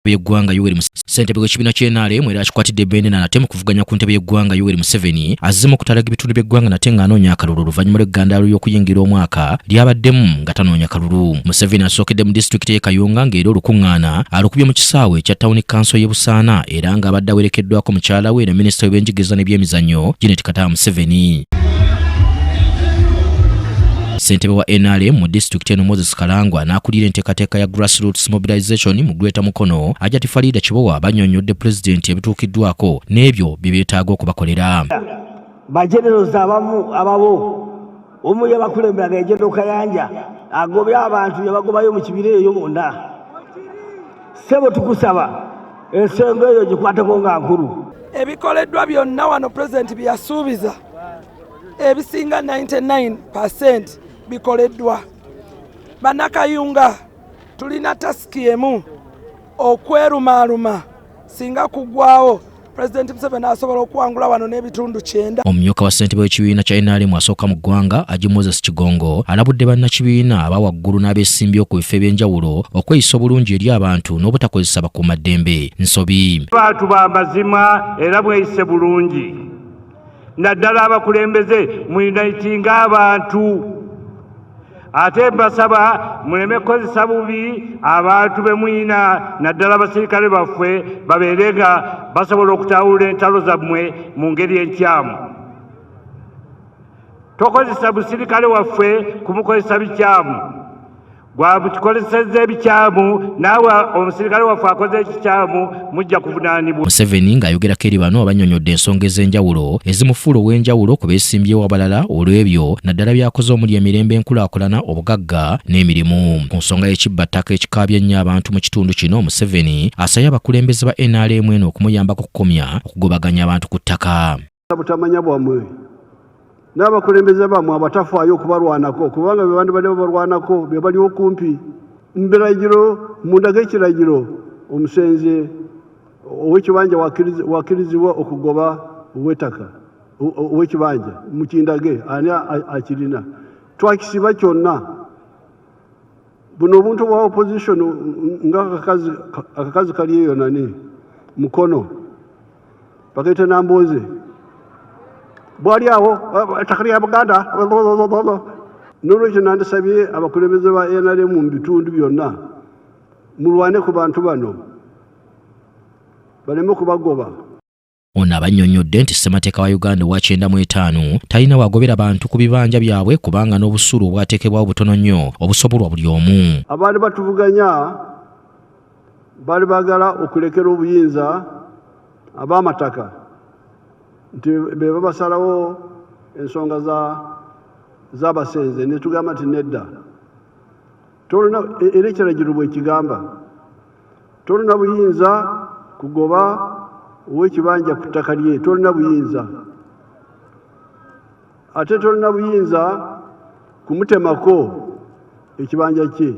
Yeggwanga Yoweri Museveni ssentebe w'ekibiina ky'NRM era akikwatidde ebendera nate mu kuvuganya ku ntebe y'eggwanga Yoweri Museveni azze mu kutalaga ebitundu by'eggwanga nate ng'anoonya akalulu oluvannyuma lw'eggandaalo y'okuyingira omwaka lyabaddemu nga tanoonya kalulu. Museveni asookedde mu disitulikiti y'e Kayunga ng'era olukuŋŋaana alukubye mu kisaawe ekya Tawuni Kanso y'e Busaana era ng'abadde awerekeddwako mukyala we ne minisita w'ebyenjigiriza n'ebyemizannyo Janet Museveni. Ssentebe wa NRM mu disitulikiti eno Moses Kalangwa n'akulira enteekateeka ya grassroots mobilization mu Greater Mukono Ajati Farida Kibowa bannyonnyodde pulezidenti ebituukiddwako n'ebyo bye beetaaga okubakolera. Bajenerozi abamu ababo omu yabakulemberaga ejendo Kayanja agobye abantu yabagobayo mu kibira eyo munda. Sebo tukusaba ensengo eyo gikwateko nga nkulu. Ebikoleddwa byonna wano pulezidenti byasuubiza ebisinga 99% bikoleddwa. Bannakayunga tulina tasiki emu okwerumaaluma singa kuggwaawo Pulezidenti Museveni asobola okuwangula wano n'ebitundu 9. Omumyuka wa ssentebe w'ekibiina kya NRM asooka mu ggwanga Haji Moses Kigongo alabudde bannakibiina aba waggulu n'abeesimbyewo ku bifo eby'enjawulo okweyisa obulungi eri abantu n'obutakozesa bakuumaddembe nsobi. Bantu ba mazima era mweyise bulungi. Naddala abakulembeze muyunitinga abantu. Ate mbasaba muleme kukozesa bubi abantu be muyina naddala abasirikale baffe babeerenga basobola okutawula entalo zammwe mu ngeri enkyamu. Tokozesa busirikale waffe kumukozesa bikyamu. Gwabukikozesezza ebikyamu naawe omusirikale waffe akoze ekikyamu mujja kuvunaanibwa. Museveni ng'ayogerako eri bano abannyonnyodde ensonga ez'enjawulo ezimufuula ow'enjawulo ku beesimbyewo abalala olw'ebyo naddala byakoze omuli emirembe enkulaakulana obugagga n'emirimu. Ku nsonga y'ekibbattaka ekikaabya ennyo abantu mu kitundu kino Museveni asabye abakulembeze ba NRM eno okumuyambako okukomya okugobaganya abantu ku ttaka. Butamanya bwamwe n'abakulembeze bamwe abatafaayo okubalwanako kubanga be bandi bali babalwanako be bali okumpi mbiragiro munda g'ekiragiro omusenze ow'ekibanja wakirizibwa okugoba ow'ettaka ow'ekibanja mukindage ani akirina twakisiba kyonna. Buno obuntu bwa opposition nga akakazi kali eyo nani Mukono bakaita Namboze bwali awo takali ya Buganda n'olwekyo nandisabye abakulembeze ba NRM mu bitundu byonna mulwane ku bantu bano baleme kubagoba. Ono abannyonnyodde nti ssemateeka wa Uganda wa 95 talina wagobera bantu ku bibanja byabwe kubanga n'obusuulu obwateekebwawo butono nnyo obusobolwa buli omu. Abaali batuvuganya baali baagala okulekera obuyinza ab'amataka nti be babasalawo ensonga z'abasenze ne tugamba nti nedda tolina era ekiragiro bwe kigamba tolina buyinza kugoba ow'ekibanja ku ttaka lye, tolina buyinza ate tolina buyinza kumutemako ekibanja kye.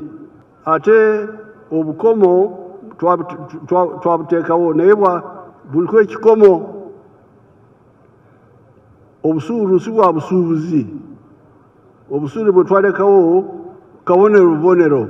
Ate obukomo twabuteekawo naye buliko ekikomo. Obusuulu si bwa busuubuzi. Obusuulu bwe twalekawo kabonero bubonero.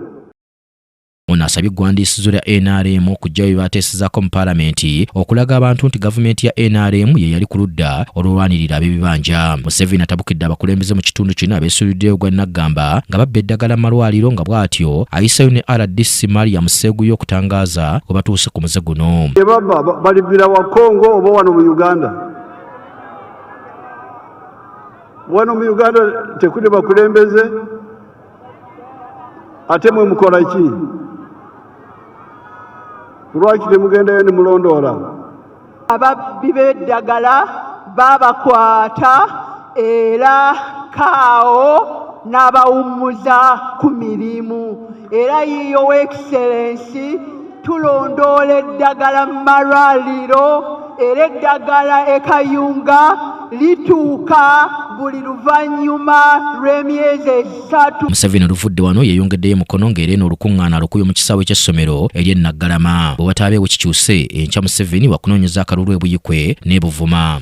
Ono asabye eggwandiisizo lya NRM okujjayo bye baateesezzaako mu paalamenti okulaga abantu nti gavumenti ya NRM ye yali ku ludda olw'olwanirira ab'ebibanja. Museveni atabukidde abakulembeze mu kitundu kino abeesuuliddeyo gwa Naggamba nga babba eddagala mu malwaliro nga bw'atyo ayisayo ne RDC Mariam Sseguyo okutangaaza we batuuse ku muze guno. Baba balibira wa Congo oba wano mu Uganda. Wano mu Uganda tekuli bakulembeze ate mwe mukola ki? Lwaki temugendayo ne mulondoora? Ababbi b'eddagala babakwata era kaawo n'abawummuza ku mirimu. Era yiyo Excellency tulondoola eddagala mu malwaliro era eddagala e Kayunga lituuka buli luvannyuma lw'emyezi 3. Museveni oluvudde wano yeeyongeddeyo Mukono ng'era eno olukuŋŋaana alukubye mu kisaawe ky'essomero ery'e Naggalama bwe wataabeewo kikyuse enkya Museveni wakunoonyeza akalulu e Buyikwe n'e Buvuma.